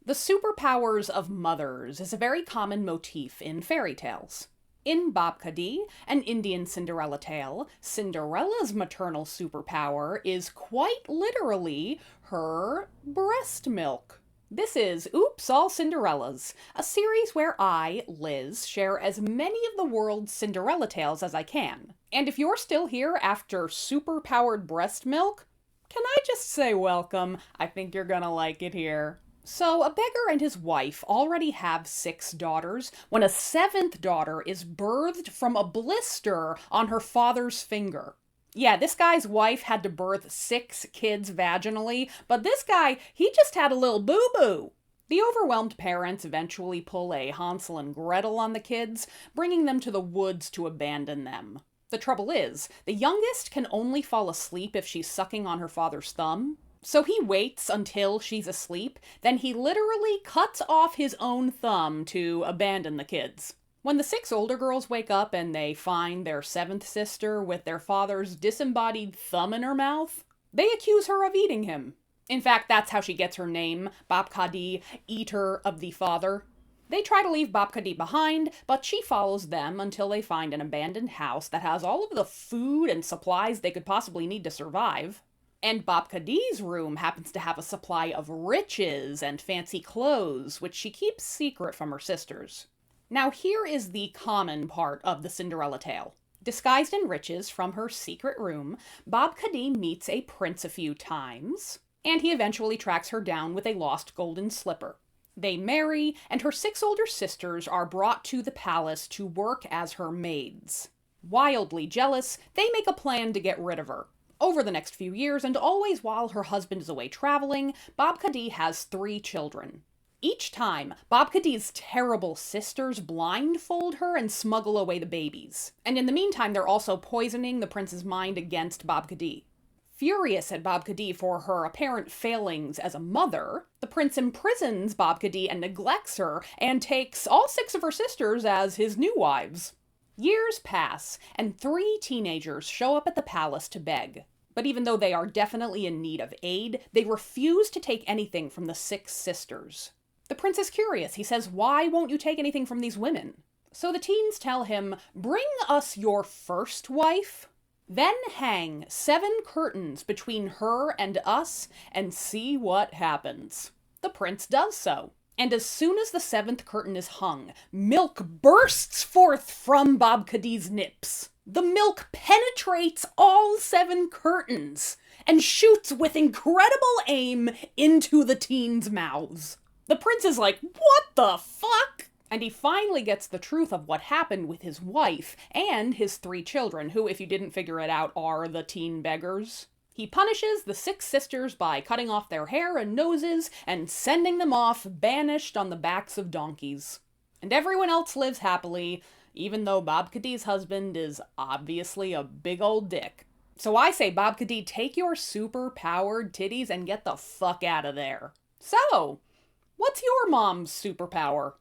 The superpowers of mothers is a very common motif in fairy tales. In Bâpkhâdî, an Indian Cinderella tale, Cinderella's maternal superpower is quite literally her breast milk. This is Oops, All Cinderellas, a series where I, Liz, share as many of the world's Cinderella tales as I can. And if you're still here after superpowered breast milk, can I just say welcome? I think you're gonna like it here. So, a beggar and his wife already have 6 daughters when a 7th daughter is birthed from a blister on her father's finger. Yeah, this guy's wife had to birth 6 kids vaginally, but this guy, he just had a little boo-boo. The overwhelmed parents eventually pull a Hansel and Gretel on the kids, bringing them to the woods to abandon them. The trouble is, the youngest can only fall asleep if she's sucking on her father's thumb. So he waits until she's asleep, then he literally cuts off his own thumb to abandon the kids. When the 6 older girls wake up and they find their 7th sister with their father's disembodied thumb in her mouth, they accuse her of eating him. In fact, that's how she gets her name, Bâpkhâdî, Eater of the Father. They try to leave Bâpkhâdî behind, but she follows them until they find an abandoned house that has all of the food and supplies they could possibly need to survive. And Bâpkhâdî's room happens to have a supply of riches and fancy clothes, which she keeps secret from her sisters. Now here is the common part of the Cinderella tale. Disguised in riches from her secret room, Bâpkhâdî meets a prince a few times, and he eventually tracks her down with a lost golden slipper. They marry, and her 6 older sisters are brought to the palace to work as her maids. Wildly jealous, they make a plan to get rid of her. Over the next few years, and always while her husband is away traveling, Bâpkhâdî has 3 children. Each time, Bâpkhâdî's terrible sisters blindfold her and smuggle away the babies. And in the meantime, they're also poisoning the prince's mind against Bâpkhâdî. Furious at Bâpkhâdî for her apparent failings as a mother, the prince imprisons Bâpkhâdî and neglects her, and takes all 6 of her sisters as his new wives. Years pass, and 3 teenagers show up at the palace to beg. But even though they are definitely in need of aid, they refuse to take anything from the 6 sisters. The prince is curious. He says, "Why won't you take anything from these women?" So the teens tell him, "Bring us your first wife, then hang 7 curtains between her and us and see what happens." The prince does so. And as soon as the 7th curtain is hung, milk bursts forth from Bâpkhâdî's nips. The milk penetrates all 7 curtains and shoots with incredible aim into the teens' mouths. The prince is like, "What the fuck?" And he finally gets the truth of what happened with his wife and his 3 children, who, if you didn't figure it out, are the teen beggars. He punishes the 6 sisters by cutting off their hair and noses and sending them off banished on the backs of donkeys. And everyone else lives happily, even though Bâpkhâdî's husband is obviously a big old dick. So I say, Bâpkhâdî, take your super-powered titties and get the fuck out of there. So, what's your mom's superpower?